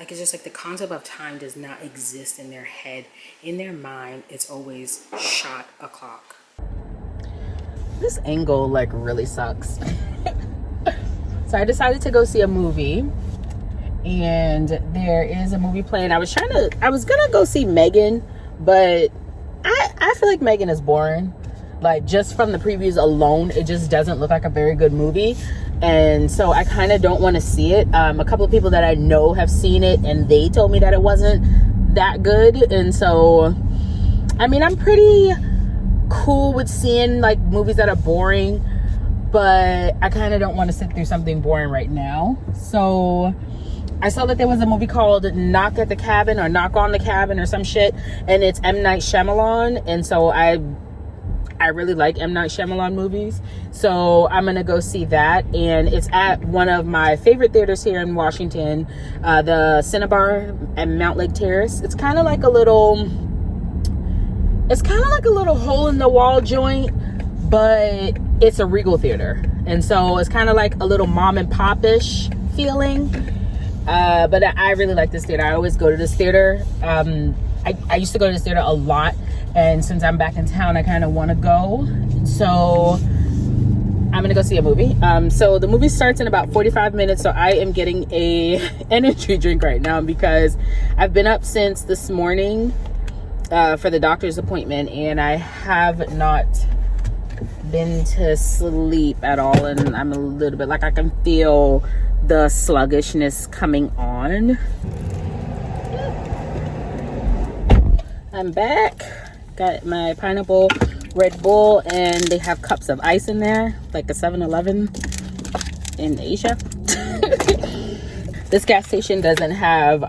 Like, it's just like the concept of time does not exist in their head. In their mind, it's always shot o'clock. This angle like really sucks. So I decided to go see a movie, and there is a movie playing. I was gonna go see Megan, but I feel like Megan is boring. Like, just from the previews alone, it just doesn't look like a very good movie. And so I kind of don't want to see it. A couple of people that I know have seen it, and they told me that it wasn't that good. And so, I mean, I'm pretty cool with seeing like movies that are boring, but I kind of don't want to sit through something boring right now. So I saw that there was a movie called Knock at the Cabin or Knock on the Cabin or some shit, and it's M. Night Shyamalan. And so I really like M. Night Shyamalan movies, so I'm gonna go see that. And it's at one of my favorite theaters here in Washington, the Cinnabar at Mount Lake Terrace. It's kind of like a little hole in the wall joint, but it's a Regal theater, and so it's kind of like a little mom and pop-ish feeling. But I really like this theater. I always go to this theater. I used to go to this theater a lot, and since I'm back in town, I kind of want to go. So I'm gonna go see a movie. So the movie starts in about 45 minutes. So I am getting a energy drink right now because I've been up since this morning for the doctor's appointment, and I have not been to sleep at all. And I'm a little bit like, I can feel the sluggishness coming on. I'm back. Got my pineapple Red Bull, and they have cups of ice in there, like a 7-Eleven in Asia. This gas station doesn't have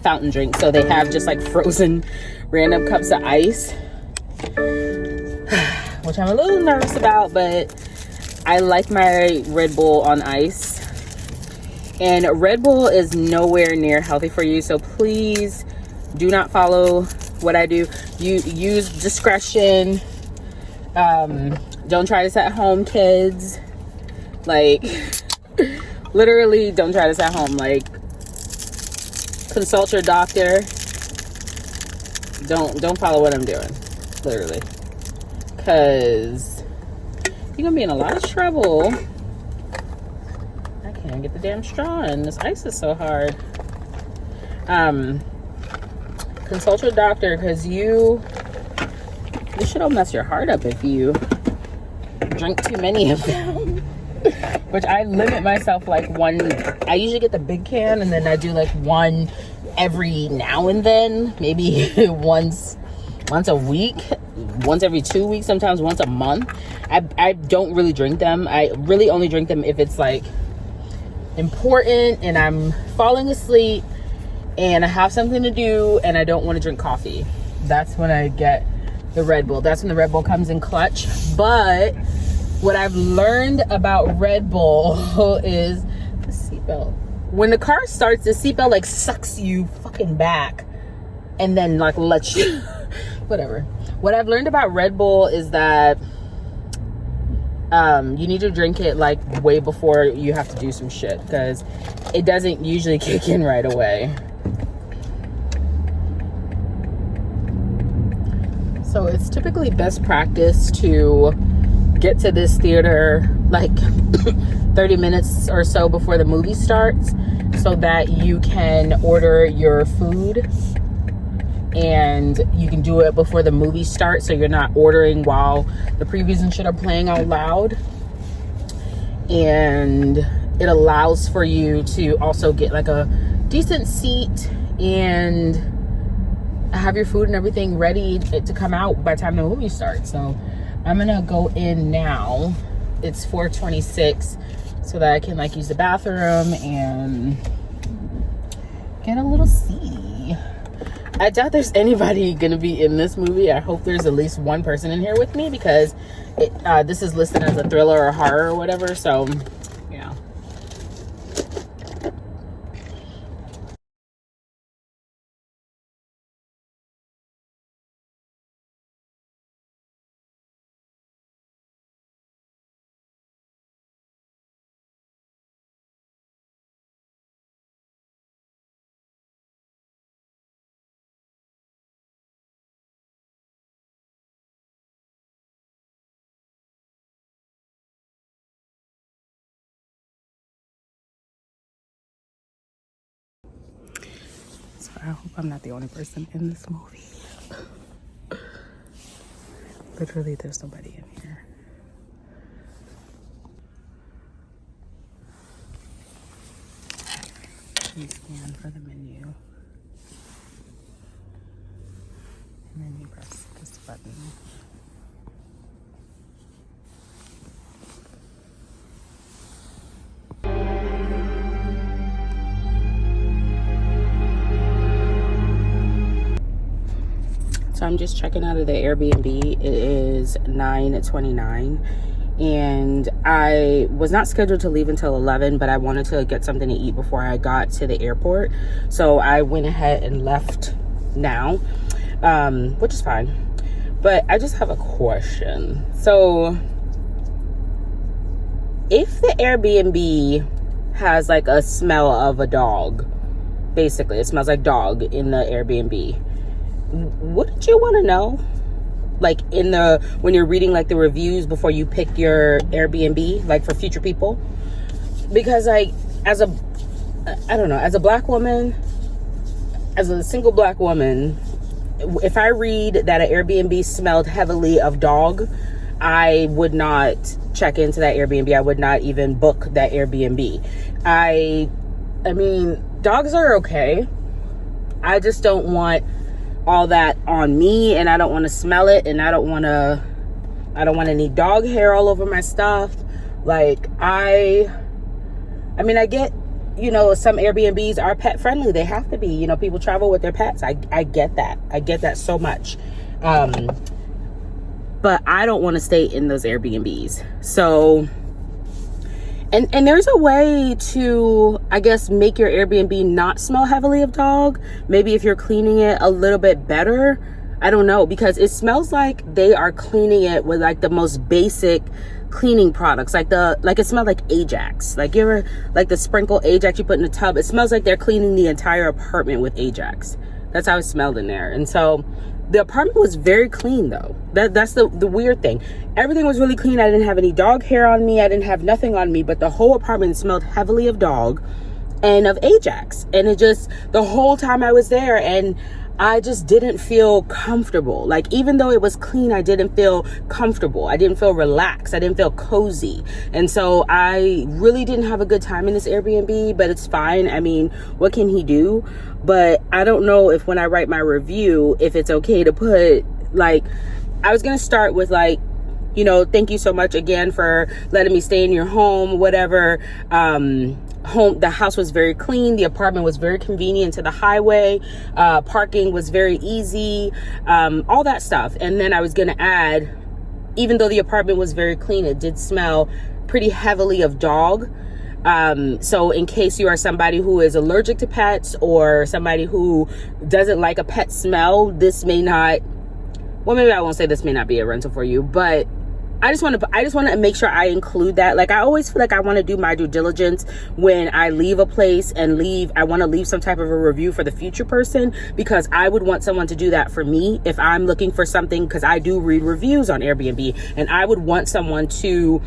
fountain drinks, so they have just like frozen random cups of ice, which I'm a little nervous about, but I like my Red Bull on ice. And Red Bull is nowhere near healthy for you, so please do not follow what I do. You use discretion. Don't try this at home, kids. Like, literally, don't try this at home. Like, consult your doctor. Don't follow what I'm doing, literally, because you're gonna be in a lot of trouble. I can't get the damn straw in. This ice is so hard. Consult your doctor, because you should all mess your heart up if you drink too many of them. Which I limit myself, like one. I usually get the big can, and then I do like one every now and then, maybe once a week, once every 2 weeks, sometimes once a month. I don't really drink them. I really only drink them if it's like important and I'm falling asleep and I have something to do and I don't want to drink coffee. That's when I get the Red Bull. That's when the Red Bull comes in clutch. But what I've learned about Red Bull is the seatbelt. When the car starts, the seatbelt like sucks you fucking back and then like lets you whatever. What I've learned about Red Bull is that you need to drink it like way before you have to do some shit, because it doesn't usually kick in right away. So it's typically best practice to get to this theater like 30 minutes or so before the movie starts, so that you can order your food and you can do it before the movie starts, so you're not ordering while the previews and shit are playing out loud. And it allows for you to also get like a decent seat and have your food and everything ready to come out by the time the movie starts. So I'm gonna go in now. It's 4:26, so that I can like use the bathroom and get a little seat. I doubt there's anybody gonna be in this movie. I hope there's at least one person in here with me, because this is listed as a thriller or horror or whatever. So So I hope I'm not the only person in this movie. Literally, there's nobody in here. Please scan for the menu. And then you press this button. So I'm just checking out of the Airbnb. It is 9:29 and I was not scheduled to leave until 11, but I wanted to get something to eat before I got to the airport. So I went ahead and left now, which is fine. But I just have a question. So if the Airbnb has like a smell of a dog, basically it smells like dog in the Airbnb, wouldn't you want to know, like when you're reading like the reviews before you pick your Airbnb, like for future people? Because like as a black woman, as a single black woman, if I read that an Airbnb smelled heavily of dog, I would not check into that Airbnb. I would not even book that Airbnb. I mean, dogs are okay. I just don't want all that on me, and I don't want to smell it, and I don't want any dog hair all over my stuff. Like I mean, I get, you know, some Airbnbs are pet friendly. They have to be, you know, people travel with their pets. I get that. I get that so much. But I don't want to stay in those Airbnbs. So, and there's a way to, I guess, make your Airbnb not smell heavily of dog. Maybe if you're cleaning it a little bit better. I don't know, because it smells like they are cleaning it with like the most basic cleaning products, like it smells like Ajax. Like you ever, like the sprinkle Ajax you put in the tub, it smells like they're cleaning the entire apartment with Ajax. That's how it smelled in there. And so the apartment was very clean though. That's the weird thing. Everything was really clean. I didn't have any dog hair on me. I didn't have nothing on me, but the whole apartment smelled heavily of dog and of Ajax. And it just, the whole time I was there, and I just didn't feel comfortable. Like, even though it was clean, I didn't feel comfortable. I didn't feel relaxed. I didn't feel cozy. And so I really didn't have a good time in this Airbnb, but it's fine. I mean, what can he do? But I don't know if when I write my review, if it's okay to put, like, I was going to start with like, you know, thank you so much again for letting me stay in your home, whatever. The house was very clean. The apartment was very convenient to the highway. Parking was very easy. All that stuff. And then I was going to add, even though the apartment was very clean, it did smell pretty heavily of dog. So in case you are somebody who is allergic to pets, or somebody who doesn't like a pet smell, this may not, well, maybe I won't say this may not be a rental for you, but I just want to make sure I include that. Like, I always feel like I want to do my due diligence when I leave a place and I want to leave some type of a review for the future person, because I would want someone to do that for me if I'm looking for something, because I do read reviews on Airbnb, and I would want someone to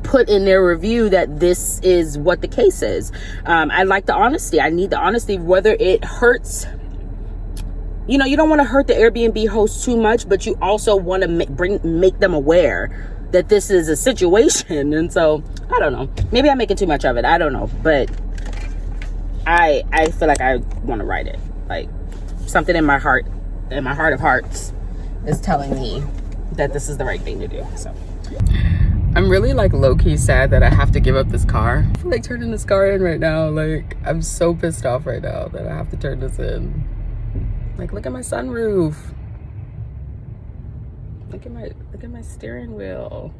put in their review that this is what the case is. I like the honesty. I need the honesty, whether it hurts. You know, you don't want to hurt the Airbnb host too much, but you also want to make them aware that this is a situation. And so, I don't know. Maybe I'm making too much of it. I don't know. But I feel like I want to write it. Like, something in my heart of hearts is telling me that this is the right thing to do. So I'm really like low-key sad that I have to give up this car. I feel like turning this car in right now. Like, I'm so pissed off right now that I have to turn this in. Like, look at my sunroof. Look at my steering wheel.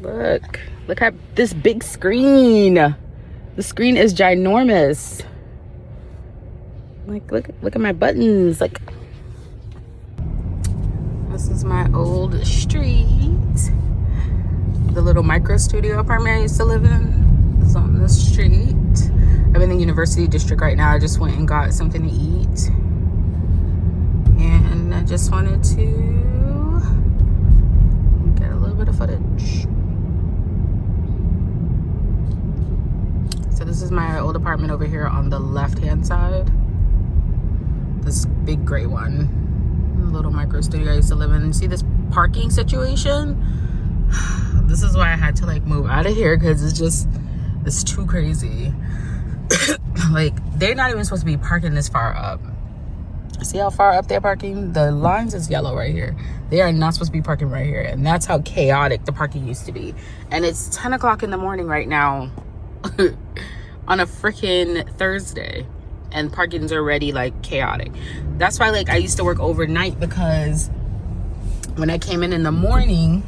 Look at this big screen. The screen is ginormous. Like, look at my buttons. Like, this is my old street. The little micro studio apartment I used to live in is on this street. I'm in the University District right now. I just went and got something to eat. And I just wanted to get a little bit of footage. So this This is my old apartment over here on the left-hand side. This big gray one. Little micro studio I used to live in. See this parking situation? This is why I had to like move out of here, because it's too crazy. Like, they're not even supposed to be parking this far up. See how far up they're parking? The lines is yellow right here. They are not supposed to be parking right here. And that's how chaotic the parking used to be. And it's 10 o'clock in the morning right now on a freaking Thursday. And parking's already like chaotic. That's why like I used to work overnight, because when I came in the morning,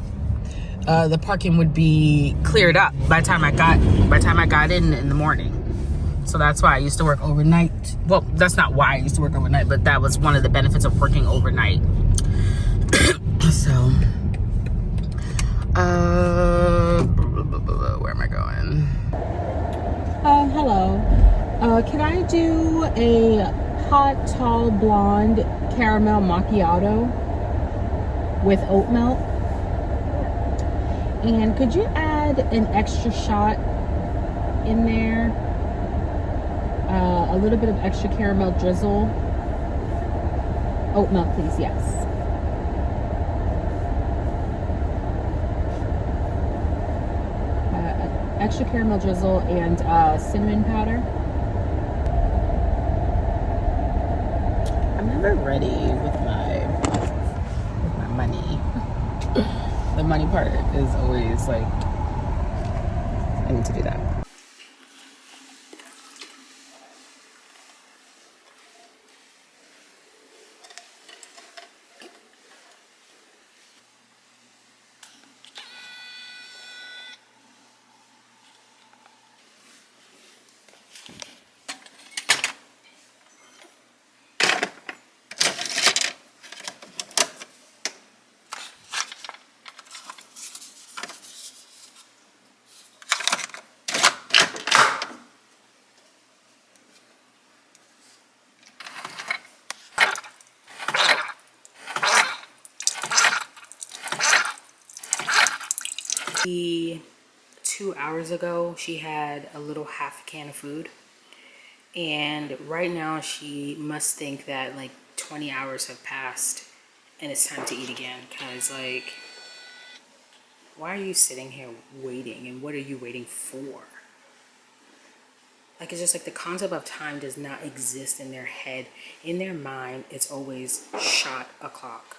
the parking would be cleared up by the time I got in the morning. So that's why I used to work overnight. Well, that's not why I used to work overnight, but that was one of the benefits of working overnight. So, where am I going? Hello. Can I do a hot, tall, blonde caramel macchiato with oat milk? And could you add an extra shot in there? A little bit of extra caramel drizzle. Oat milk, please, yes. Extra caramel drizzle and cinnamon powder. I'm never ready with my money. The money part is always like, I need to do that. She 2 hours ago, she had a little half can of food, and right now she must think that like 20 hours have passed and it's time to eat again, because like, why are you sitting here waiting, and what are you waiting for? Like, it's just like the concept of time does not exist in their head. In their mind, it's always shot o'clock.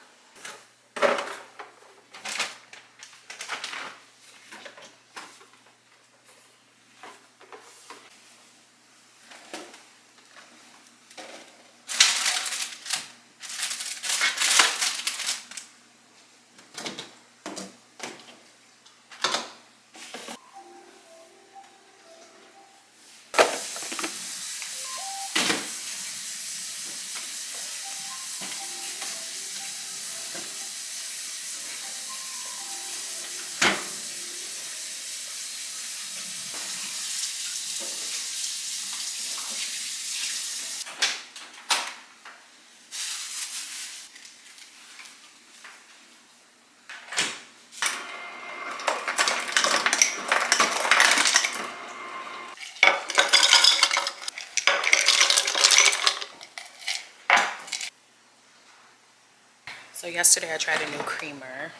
So yesterday I tried a new creamer.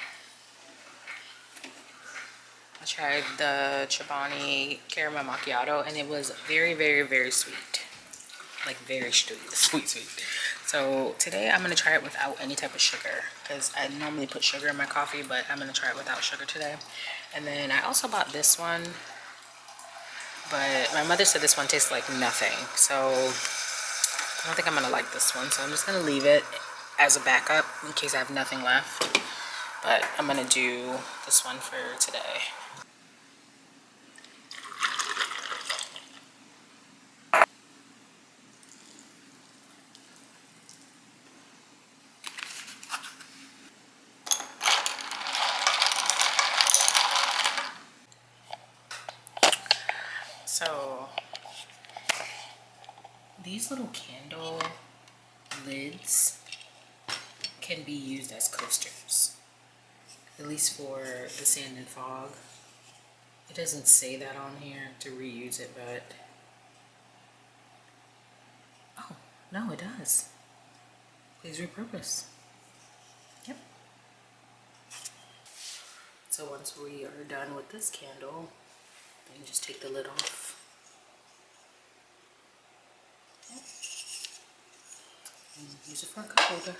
I tried the Chobani caramel macchiato, and it was very, very, very sweet. Like very sweet. So today I'm gonna try it without any type of sugar, because I normally put sugar in my coffee, but I'm gonna try it without sugar today. And then I also bought this one, but my mother said this one tastes like nothing. So I don't think I'm gonna like this one. So I'm just gonna leave it as a backup in case I have nothing left. But I'm gonna do this one for today. So these little candle lids can be used as coasters, at least for the sand and fog. It doesn't say that on here to reuse it, but No, it does. Please repurpose. Yep. So once we are done with this candle, then just take the lid off. Yep. And use it for a cup holder.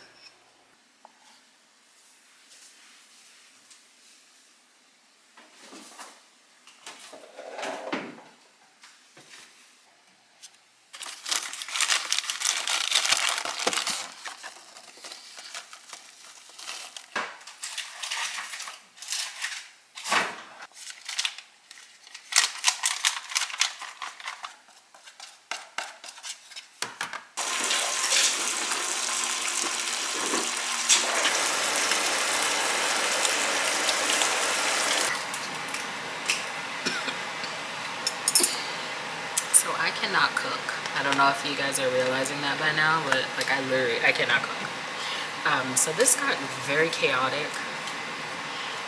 So I cannot cook. I don't know if you guys are realizing that by now, but like I cannot cook. So this got very chaotic.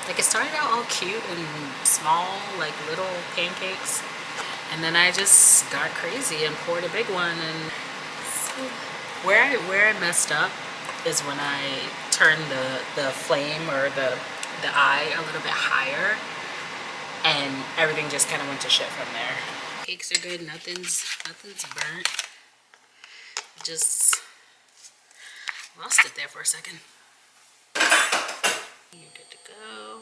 Like it started out all cute and small, like little pancakes, and then I just got crazy and poured a big one. And so where I messed up is when I turned the flame or the eye a little bit higher, and everything just kind of went to shit from there. Cakes are good. Nothing's burnt. Just lost it there for a second. You're good to go.